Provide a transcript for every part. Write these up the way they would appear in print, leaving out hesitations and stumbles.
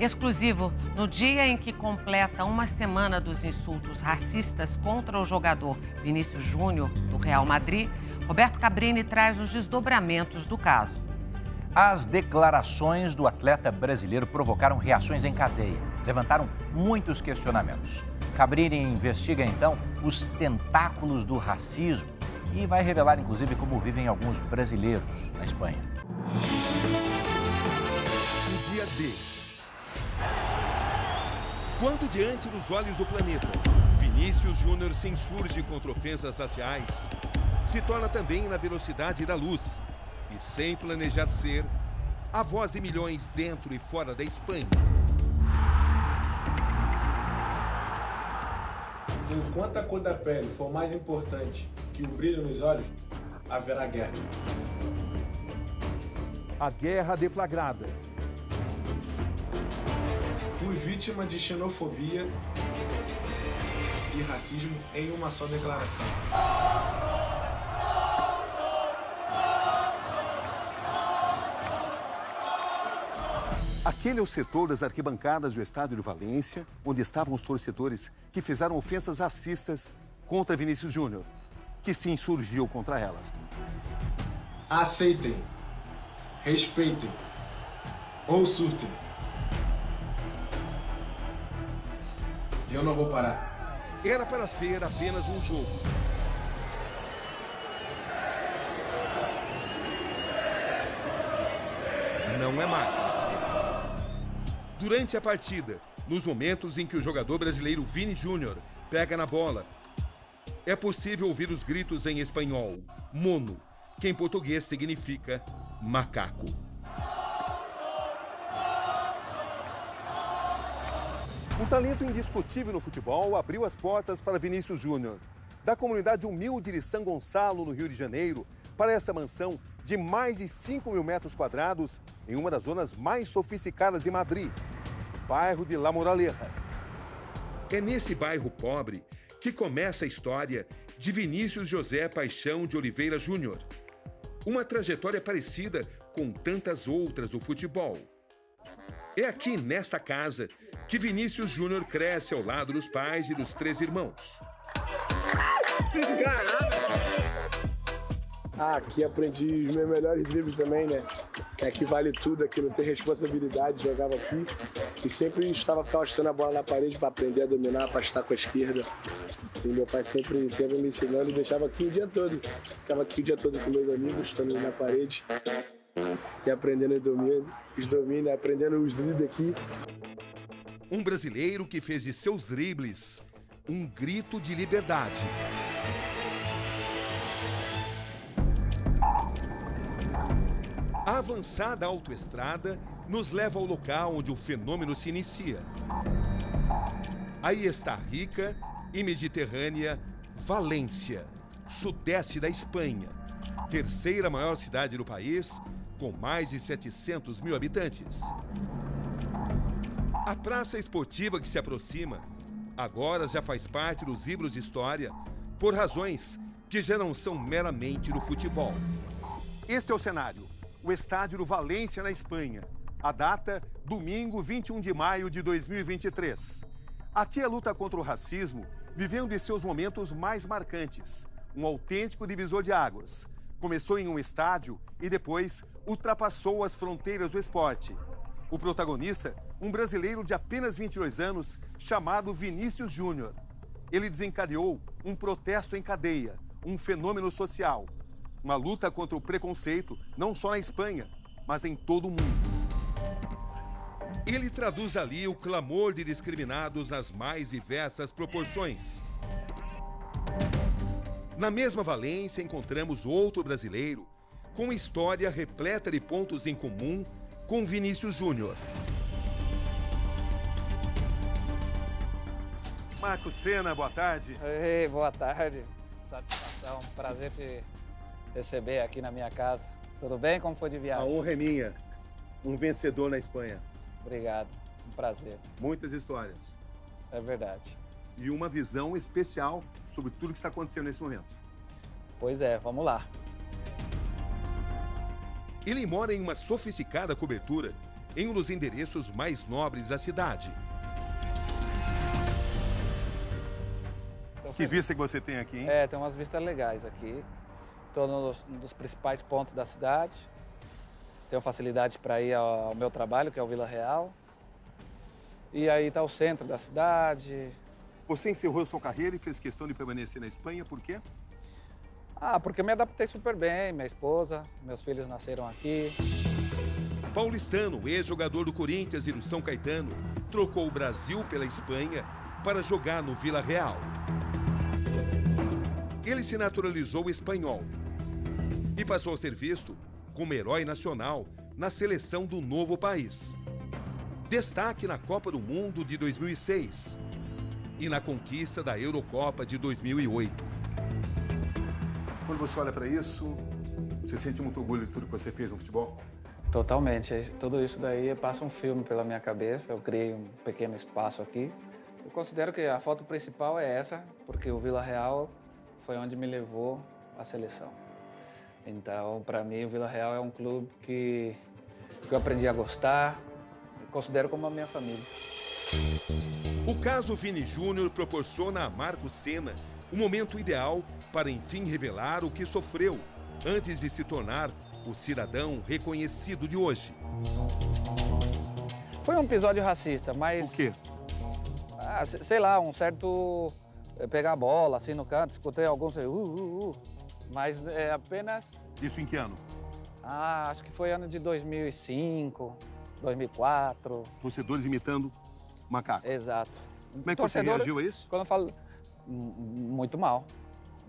Exclusivo, no dia em que completa uma semana dos insultos racistas contra o jogador Vinícius Júnior, do Real Madrid, Roberto Cabrini traz os desdobramentos do caso. As declarações do atleta brasileiro provocaram reações em cadeia, levantaram muitos questionamentos. Cabrini investiga, então, os tentáculos do racismo e vai revelar, inclusive, como vivem alguns brasileiros na Espanha. O dia D. Quando diante dos olhos do planeta, Vinícius Júnior se insurge contra ofensas raciais, se torna também na velocidade da luz e, sem planejar ser, a voz de milhões dentro e fora da Espanha. Enquanto a cor da pele for mais importante que o brilho nos olhos, haverá guerra. A guerra deflagrada. Fui vítima de xenofobia e racismo em uma só declaração. Aquele é o setor das arquibancadas do estádio de Valência, onde estavam os torcedores que fizeram ofensas racistas contra Vinícius Júnior, que se insurgiu contra elas. Aceitem, respeitem ou surtem. Eu não vou parar. Era para ser apenas um jogo. Não é mais. Durante a partida, nos momentos em que o jogador brasileiro Vini Júnior pega na bola, é possível ouvir os gritos em espanhol, mono, que em português significa macaco. Um talento indiscutível no futebol abriu as portas para Vinícius Júnior. Da comunidade humilde de São Gonçalo, no Rio de Janeiro, para essa mansão de mais de 5 mil metros quadrados em uma das zonas mais sofisticadas de Madrid, o bairro de La Moraleja. É nesse bairro pobre que começa a história de Vinícius José Paixão de Oliveira Júnior. Uma trajetória parecida com tantas outras do futebol. É aqui, nesta casa, que Vinícius Júnior cresce ao lado dos pais e dos 3 irmãos. Aqui aprendi os meus melhores dribles também, né? Que aqui vale tudo, aqui não tem responsabilidade, jogava aqui. E sempre ficava chutando a bola na parede para aprender a dominar, para chutar com a esquerda. E meu pai sempre me ensinando e deixava aqui o dia todo. Ficava aqui o dia todo com meus amigos, chutando na parede. E aprendendo os domínios, aprendendo os dribles aqui. Um brasileiro que fez de seus dribles um grito de liberdade. A avançada autoestrada nos leva ao local onde o fenômeno se inicia. Aí está a rica e mediterrânea Valência, sudeste da Espanha, terceira maior cidade do país, com mais de 700 mil habitantes. A praça esportiva que se aproxima agora já faz parte dos livros de história por razões que já não são meramente do futebol. Este é o cenário. O estádio do Valência, na Espanha. A data, domingo, 21 de maio de 2023. Aqui a luta contra o racismo vivendo de seus momentos mais marcantes. Um autêntico divisor de águas. Começou em um estádio e depois ultrapassou as fronteiras do esporte. O protagonista, um brasileiro de apenas 22 anos, chamado Vinícius Júnior. Ele desencadeou um protesto em cadeia, um fenômeno social. Uma luta contra o preconceito, não só na Espanha, mas em todo o mundo. Ele traduz ali o clamor de discriminados nas mais diversas proporções. Na mesma Valência, encontramos outro brasileiro com história repleta de pontos em comum com Vinícius Júnior. Marcos Senna, boa tarde. Ei, boa tarde. Satisfação, prazer te receber aqui na minha casa. Tudo bem? Como foi de A viagem? honra é minha. Um vencedor na Espanha. Obrigado, um prazer. Muitas histórias. É verdade. E uma visão especial sobre tudo que está acontecendo nesse momento. Pois é, vamos lá. Ele mora em uma sofisticada cobertura em um dos endereços mais nobres da cidade. Que vista que você tem aqui, hein? Tem umas vistas legais aqui. Estou num dos principais pontos da cidade. Tenho facilidade para ir ao meu trabalho, que é o Vila Real. E aí está o centro da cidade. Você encerrou sua carreira e fez questão de permanecer na Espanha, por quê? Porque eu me adaptei super bem, minha esposa, meus filhos nasceram aqui. Paulistano, ex-jogador do Corinthians e do São Caetano, trocou o Brasil pela Espanha para jogar no Vila Real. Ele se naturalizou espanhol e passou a ser visto como herói nacional na seleção do novo país. Destaque na Copa do Mundo de 2006 e na conquista da Eurocopa de 2008. Quando você olha para isso, você sente muito orgulho de tudo que você fez no futebol? Totalmente. Tudo isso daí passa um filme pela minha cabeça. Eu criei um pequeno espaço aqui. Eu considero que a foto principal é essa, porque o Vila Real foi onde me levou à seleção. Então, para mim, o Vila Real é um clube que eu aprendi a gostar, considero como a minha família. O caso Vini Júnior proporciona a Marcos Senna o momento ideal para, enfim, revelar o que sofreu antes de se tornar o cidadão reconhecido de hoje. Foi um episódio racista, mas... O quê? Sei lá, um certo... pegar a bola assim no canto, escutei alguns... Mas é apenas... Isso em que ano? Acho que foi ano de 2005, 2004. Torcedores imitando macaco. Exato. Como é que você reagiu a isso? Quando eu falo... Muito mal.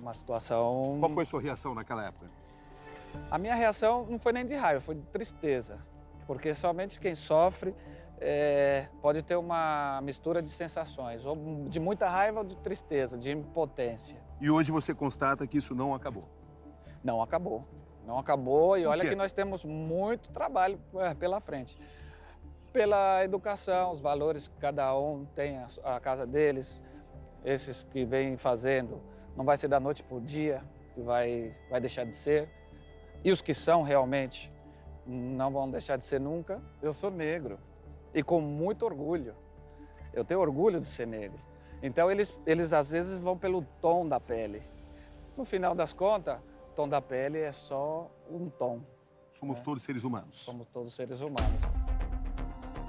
Uma situação... Qual foi a sua reação naquela época? A minha reação não foi nem de raiva, foi de tristeza. Porque somente quem sofre pode ter uma mistura de sensações. Ou de muita raiva ou de tristeza, de impotência. E hoje você constata que isso não acabou? Não acabou. Não acabou e olha que nós temos muito trabalho pela frente. Pela educação, os valores que cada um tem a casa deles. Esses que vêm fazendo, não vai ser da noite para o dia que vai deixar de ser. E os que são realmente, não vão deixar de ser nunca. Eu sou negro e com muito orgulho. Eu tenho orgulho de ser negro. Então eles às vezes vão pelo tom da pele. No final das contas, o tom da pele é só um tom. Somos todos seres humanos. Somos todos seres humanos.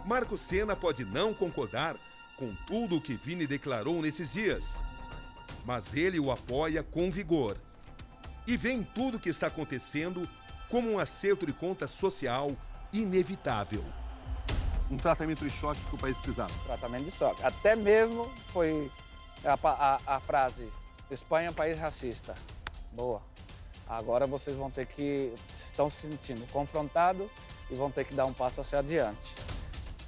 Marcos Senna pode não concordar com tudo o que Vini declarou nesses dias, mas ele o apoia com vigor e vê em tudo que está acontecendo como um acerto de conta social inevitável. Um tratamento de choque que o país precisava. Tratamento de choque. Até mesmo foi a frase, Espanha é um país racista. Boa. Agora vocês vão ter que, estão se sentindo confrontados e vão ter que dar um passo hacia adiante.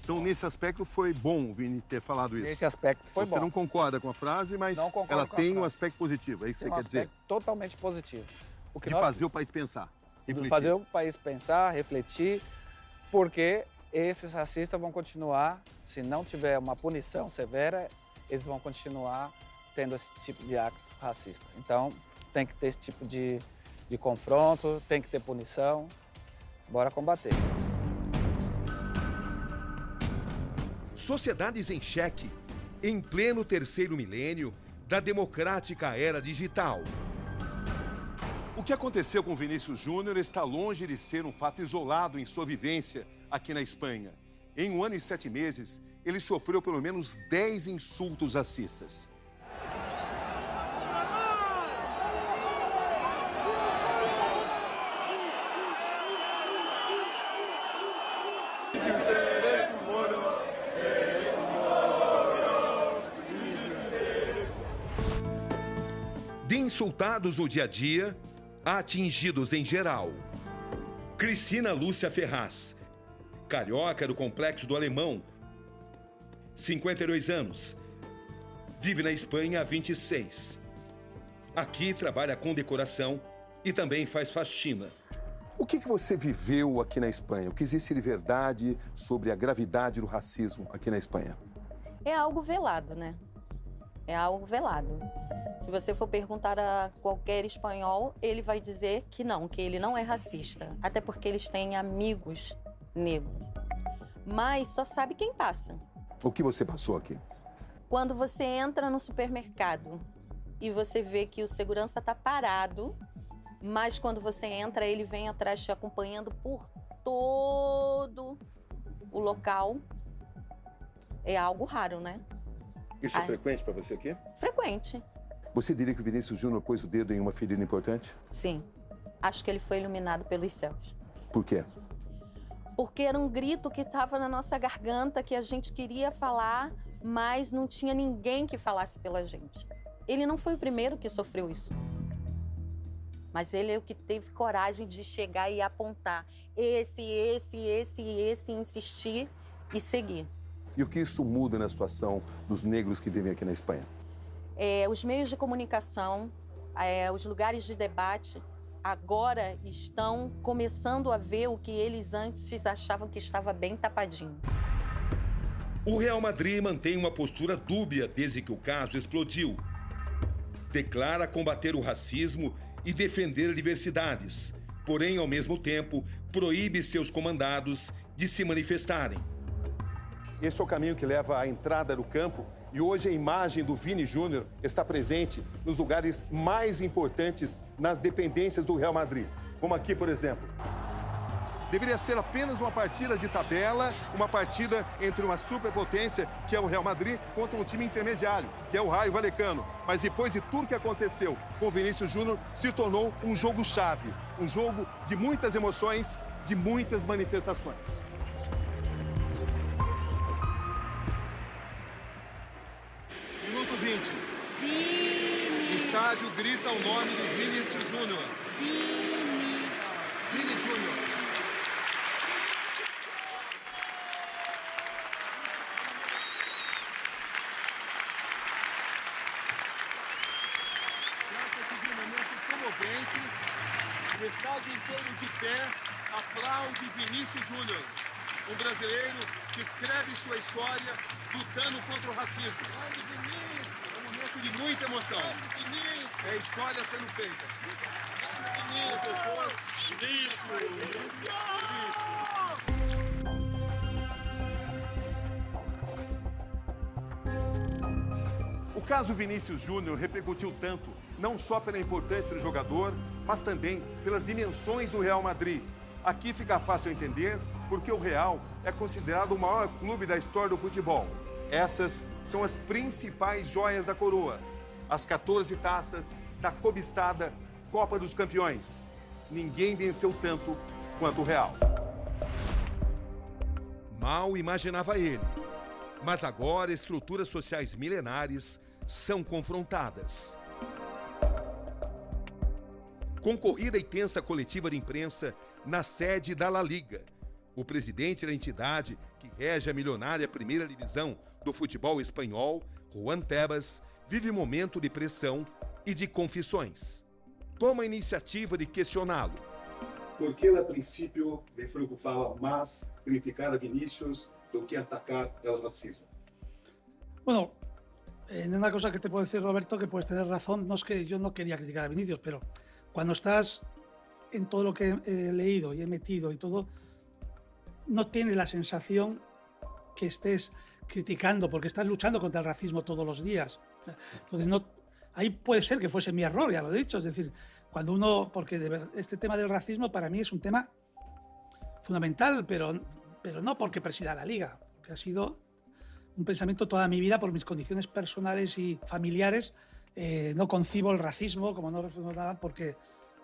Então, nesse aspecto, foi bom o Vini ter falado isso. Nesse aspecto foi bom. Você não concorda com a frase, mas ela tem um aspecto positivo, é isso que você quer dizer? Totalmente positivo. De fazer o país pensar, refletir. Fazer o país pensar, refletir, porque esses racistas vão continuar, se não tiver uma punição severa, eles vão continuar tendo esse tipo de ato racista. Então, tem que ter esse tipo de confronto, tem que ter punição. Bora combater. Sociedades em xeque, em pleno terceiro milênio da democrática era digital. O que aconteceu com Vinícius Júnior está longe de ser um fato isolado em sua vivência aqui na Espanha. Em 1 ano e 7 meses, ele sofreu pelo menos 10 insultos racistas. De insultados no dia a dia, a atingidos em geral. Cristina Lúcia Ferraz, carioca do Complexo do Alemão, 52 anos, vive na Espanha há 26. Aqui trabalha com decoração e também faz faxina. O que você viveu aqui na Espanha? O que existe de verdade sobre a gravidade do racismo aqui na Espanha? É algo velado, né? É algo velado. Se você for perguntar a qualquer espanhol, ele vai dizer que ele não é racista. Até porque eles têm amigos negros. mas só sabe quem passa. O que você passou aqui? Quando você entra no supermercado e você vê que o segurança está parado, mas quando você entra, ele vem atrás te acompanhando por todo o local, é algo raro, né? Isso é frequente para você aqui? Frequente, Você diria que o Vinícius Júnior pôs o dedo em uma ferida importante? sim. Acho que ele foi iluminado pelos céus. Por quê? Porque era um grito que estava na nossa garganta, que a gente queria falar, mas não tinha ninguém que falasse pela gente. Ele não foi o primeiro que sofreu isso. Mas ele é o que teve coragem de chegar e apontar. Esse, insistir e seguir. E o que isso muda na situação dos negros que vivem aqui na Espanha? Os meios de comunicação, os lugares de debate, agora estão começando a ver o que eles antes achavam que estava bem tapadinho. O Real Madrid mantém uma postura dúbia desde que o caso explodiu. Declara combater o racismo e defender diversidades, porém, ao mesmo tempo, proíbe seus comandados de se manifestarem. Esse é o caminho que leva à entrada do campo e hoje a imagem do Vini Júnior está presente nos lugares mais importantes nas dependências do Real Madrid. Como aqui, por exemplo. Deveria ser apenas uma partida de tabela, uma partida entre uma superpotência, que é o Real Madrid, contra um time intermediário, que é o Rayo Vallecano. Mas depois de tudo que aconteceu com o Vinícius Júnior, se tornou um jogo-chave, um jogo de muitas emoções, de muitas manifestações. Minuto 20. Vini. O estádio grita o nome do Vinícius Júnior. Vini Júnior. O estádio inteiro de pé aplaude Vinícius Júnior, um brasileiro que escreve sua história lutando contra o racismo. É um momento de muita emoção. É a história sendo feita. Pessoas. O caso Vinícius Júnior repercutiu tanto, não só pela importância do jogador, mas também pelas dimensões do Real Madrid. Aqui fica fácil entender porque o Real é considerado o maior clube da história do futebol. Essas são as principais joias da coroa. As 14 taças da cobiçada Copa dos Campeões. Ninguém venceu tanto quanto o Real. Mal imaginava ele. Mas agora estruturas sociais milenares são confrontadas. Concorrida e tensa coletiva de imprensa na sede da La Liga. O presidente da entidade, que rege a milionária primeira divisão do futebol espanhol, Juan Tebas, vive momento de pressão e de confissões. Toma a iniciativa de questioná-lo. Por que, a princípio, me preocupava mais criticar a Vinícius do que atacar el racismo? Bueno, en una cosa que te puedo decir, Roberto, que puedes tener razón, no es que yo no quería criticar a Vinícius, pero cuando estás en todo lo que he leído y he metido y todo, no tienes la sensación que estés criticando, porque estás luchando contra el racismo todos los días. O sea, entonces, no, ahí puede ser que fuese mi error, ya lo he dicho, es decir, cuando uno, porque de verdad, este tema del racismo para mí es un tema fundamental, pero no porque presida la Liga, que ha sido un pensamiento toda mi vida por mis condiciones personales y familiares. No concibo el racismo, como no concibo nada, porque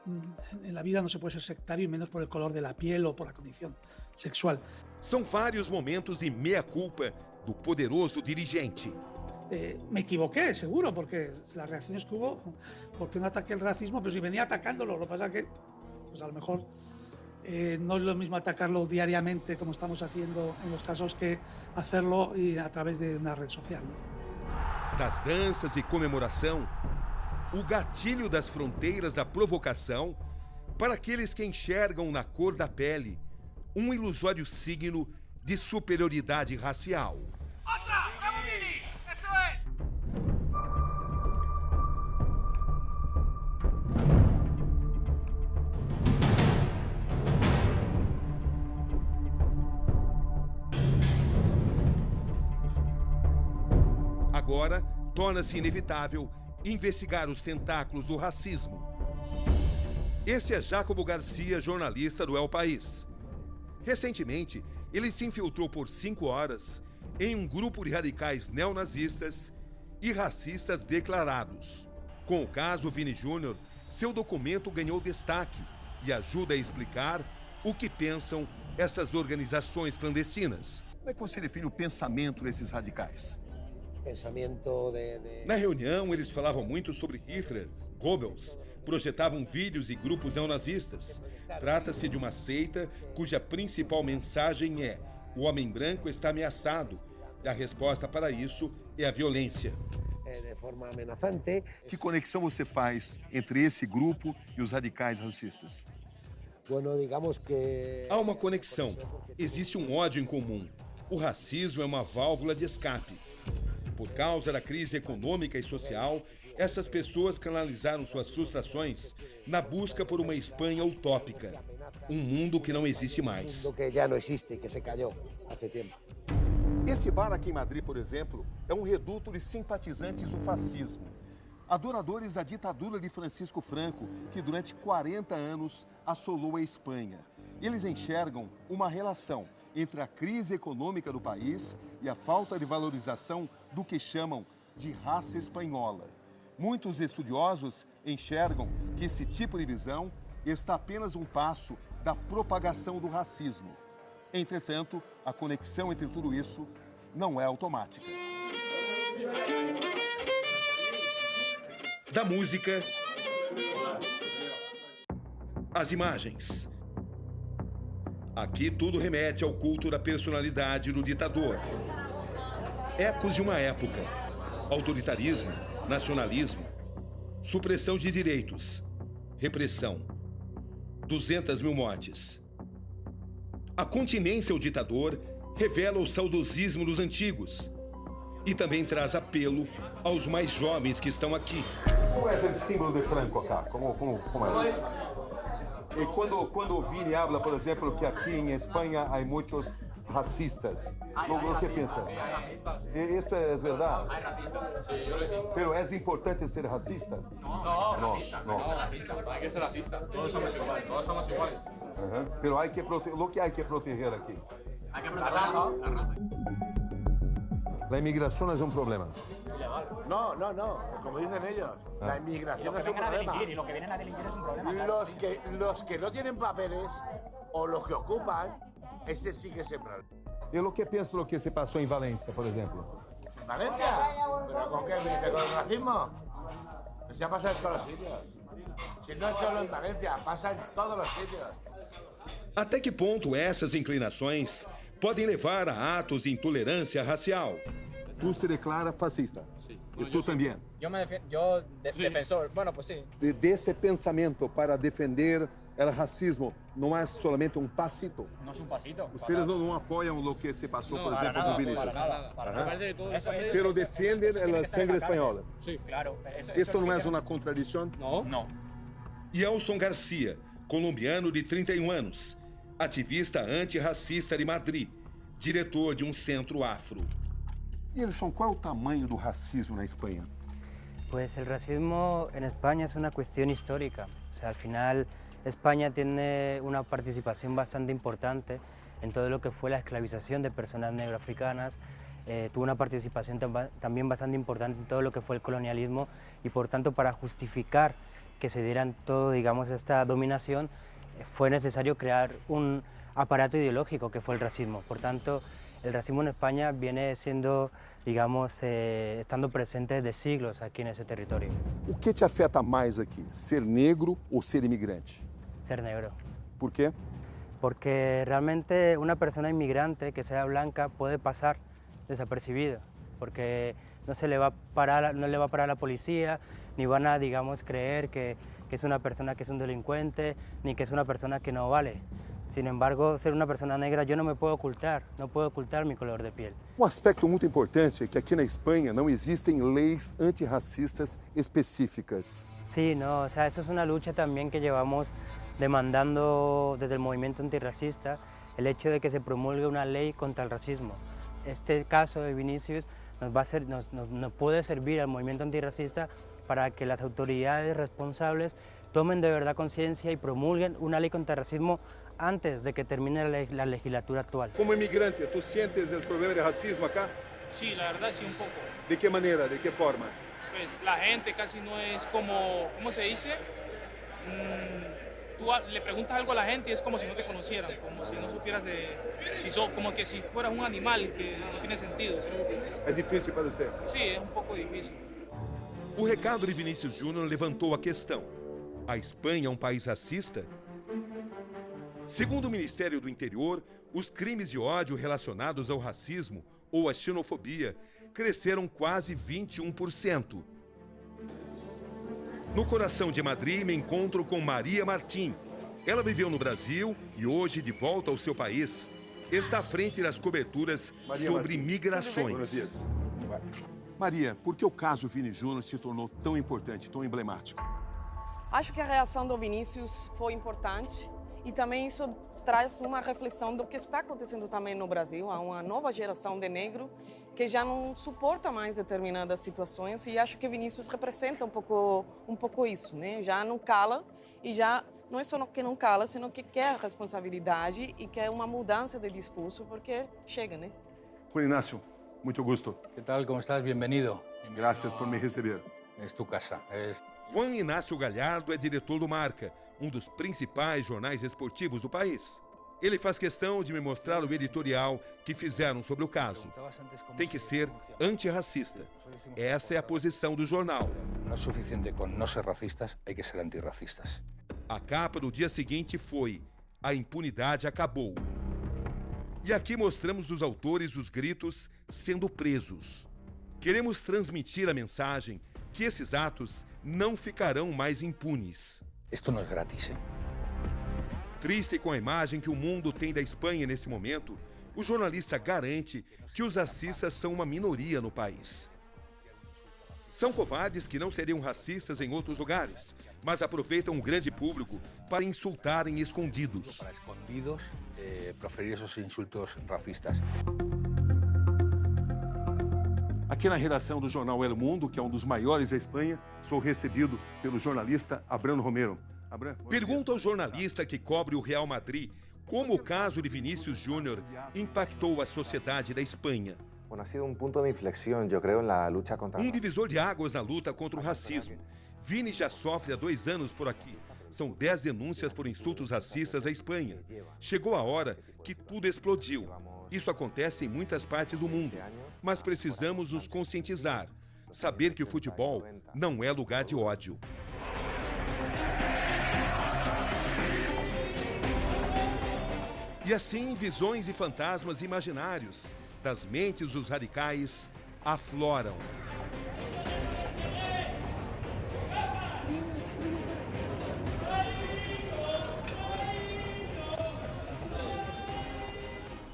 en la vida no se puede ser sectario, y menos por el color de la piel o por la condición sexual. São vários momentos de meia-culpa do poderoso dirigente. Me equivoqué, seguro, porque las reacciones que hubo, porque no ataqué el racismo, pero si venía atacándolo, lo que pasa es que, pues a lo mejor no es lo mismo atacarlo diariamente como estamos haciendo en los casos que hacerlo a través de una red social, ¿no? Das danças e comemoração, o gatilho das fronteiras da provocação para aqueles que enxergam na cor da pele um ilusório signo de superioridade racial. ¡Otra! ¡Vamos, Vini! ¡Eso es! Agora, torna-se inevitável investigar os tentáculos do racismo. Esse é Jacobo Garcia, jornalista do El País. Recentemente, ele se infiltrou por 5 horas em um grupo de radicais neonazistas e racistas declarados. Com o caso Vini Júnior, seu documento ganhou destaque e ajuda a explicar o que pensam essas organizações clandestinas. Como é que você define o pensamento desses radicais? Na reunião, eles falavam muito sobre Hitler, Goebbels, projetavam vídeos e grupos neonazistas. Trata-se de uma seita cuja principal mensagem é: o homem branco está ameaçado, e a resposta para isso é a violência. Que conexão você faz entre esse grupo e os radicais racistas? Há uma conexão. Existe um ódio em comum. O racismo é uma válvula de escape. Por causa da crise econômica e social, essas pessoas canalizaram suas frustrações na busca por uma Espanha utópica. Um mundo que não existe mais. Esse bar aqui em Madrid, por exemplo, é um reduto de simpatizantes do fascismo. Adoradores da ditadura de Francisco Franco, que durante 40 anos assolou a Espanha. Eles enxergam uma relação entre a crise econômica do país e a falta de valorização do que chamam de raça espanhola. Muitos estudiosos enxergam que esse tipo de visão está apenas um passo da propagação do racismo. Entretanto, a conexão entre tudo isso não é automática. Da música, às imagens. Aqui tudo remete ao culto da personalidade do ditador. Ecos de uma época. Autoritarismo, nacionalismo, supressão de direitos, repressão. 200 mil mortes. A continência ao ditador revela o saudosismo dos antigos e também traz apelo aos mais jovens que estão aqui. Como é esse símbolo de Franco acá? Como é? E quando o Vini habla, por exemplo, que aqui em Espanha há muitos racistas, o que pensa? Isto é verdade? Pero é importante ser racista? No. Hay que ser racista. Todos somos iguales. Pero lo que hay que proteger aquí. Hay que proteger la raza. La inmigración es un problema. No, como dicen ellos, la inmigración es un problema. Y los que vienen a delinquir es un problema. Los que no tienen papeles o los que ocupan, ese sí que es el problema. E o que pensa do que se passou em Valência, por exemplo? ¿En Valencia? ¿Pero con qué? ¿Con el racismo? Se ha pasado en todos los sitios. Si no es solo en Valencia, pasa en todos los sitios. Até que ponto essas inclinações podem levar a atos de intolerância racial? Tu se declara fascista. Sí. E tu também. Yo defensor. Bueno, pues sí. Deste pensamento para defender o racismo não é solamente um pasito. No es un pasito. Ustedes não apoiam o que se passou, por exemplo, com Vinícius. Para nada. Pero defendem a sangre espanhola. Sí, claro. Isto não é uma contradição? No. Elson Garcia, colombiano de 31 anos, ativista antirracista de Madrid, diretor de um centro afro. E Elson, qual é o tamanho do racismo na Espanha? Pues el racismo en España es una cuestión histórica. O sea, al final España tiene una participación bastante importante en todo lo que fue la esclavización de personas negroafricanas, tuvo una participación también bastante importante en todo lo que fue el colonialismo y por tanto para justificar que se dieran todo, digamos, esta dominación, fue necesario crear un aparato ideológico que fue el racismo. Por tanto, el racismo en España viene siendo, digamos, estando presente desde siglos aquí en ese territorio. O que te afeta mais aqui, ser negro ou ser imigrante? Ser negro. Por quê? Porque realmente una persona inmigrante que sea blanca puede pasar desapercibida, porque no le va a parar la policía, ni van a, digamos, creer que es una persona que es un delincuente, ni que es una persona que no vale. Sin embargo, ser una persona negra, yo no me puedo ocultar, no puedo ocultar mi color de piel. Um aspecto muito importante é que aqui na Espanha não existem leis antirracistas específicas. Sí, no, o sea, eso es una lucha también que llevamos demandando desde el movimiento antirracista, el hecho de que se promulgue una ley contra el racismo, este caso de Vinicius nos puede servir al movimiento antirracista para que las autoridades responsables tomen de verdad conciencia y promulguen una ley contra el racismo antes de que termine la legislatura actual. Como inmigrante, ¿tú sientes el problema de racismo acá? Sí, la verdad sí, un poco. ¿De qué manera? ¿De qué forma? Pues la gente casi no es como, ¿cómo se dice? Tú le preguntas algo a la gente y es como si no te conocieran, como si no supieras como que si fueras un animal que no tiene sentido. ¿Sí? É difícil para você? Sí, es un poco difícil. O recado de Vinícius Júnior levantou a questão. A Espanha é um país racista? Segundo o Ministério do Interior, os crimes de ódio relacionados ao racismo ou à xenofobia cresceram quase 21%. No coração de Madrid, me encontro com Maria Martim. Ela viveu no Brasil e hoje, de volta ao seu país, está à frente das coberturas sobre migrações. Maria, por que o caso Vini Júnior se tornou tão importante, tão emblemático? Acho que a reação do Vinícius foi importante e também isso traz uma reflexão do que está acontecendo também no Brasil. Há uma nova geração de negro que já não suporta mais determinadas situações e acho que Vinícius representa um pouco isso, né? Já não cala e já não é só que não cala, senão que quer responsabilidade e quer uma mudança de discurso porque chega, né? Juan Ignacio, muito gusto. ¿Qué tal? ¿Cómo estás? Bienvenido. Gracias por me receber. Es tu casa. Juan Ignacio Gallardo é diretor do Marca, um dos principais jornais esportivos do país. Ele faz questão de me mostrar o editorial que fizeram sobre o caso. Tem que ser antirracista. Essa é a posição do jornal. Não é suficiente com não ser racistas, hay que ser antirracistas. A capa do dia seguinte foi: a impunidade acabou. E aqui mostramos os autores dos gritos sendo presos. Queremos transmitir a mensagem que esses atos não ficarão mais impunes. Isto não é grátis, hein? Triste com a imagem que o mundo tem da Espanha nesse momento, o jornalista garante que os racistas são uma minoria no país. São covardes que não seriam racistas em outros lugares, mas aproveitam um grande público para insultarem escondidos. Para escondidos, proferir esos insultos racistas. Aqui na redação do jornal El Mundo, que é um dos maiores da Espanha, sou recebido pelo jornalista Abraham Romero. Pergunta ao jornalista que cobre o Real Madrid como o caso de Vinícius Júnior impactou a sociedade da Espanha. Ha sido un punto de inflexión, yo creo, en la lucha contra... Um divisor de águas na luta contra o racismo. Vini já sofre há 2 anos por aqui. São 10 denúncias por insultos racistas à Espanha. Chegou a hora que tudo explodiu. Isso acontece em muitas partes do mundo. Mas precisamos nos conscientizar. Saber que o futebol não é lugar de ódio. E assim, visões e fantasmas imaginários das mentes dos radicais afloram.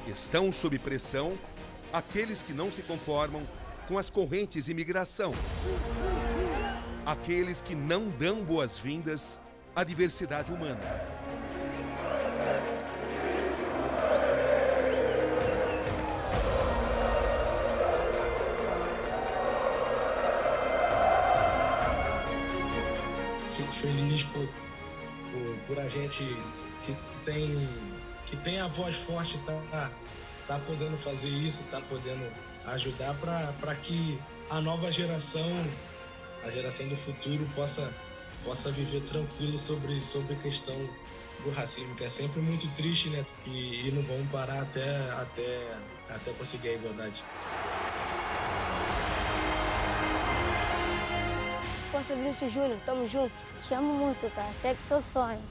Estão sob pressão aqueles que não se conformam com as correntes de imigração. Aqueles que não dão boas-vindas à diversidade humana. Fico feliz por a gente que tem a voz forte, tá podendo fazer isso, tá podendo ajudar para que a nova geração, a geração do futuro, possa viver tranquilo sobre a questão do racismo, que é sempre muito triste, né? E não vamos parar até conseguir a igualdade. Força Vinícius Júnior, tamo junto. Te amo muito, cara. Segue seu sonho.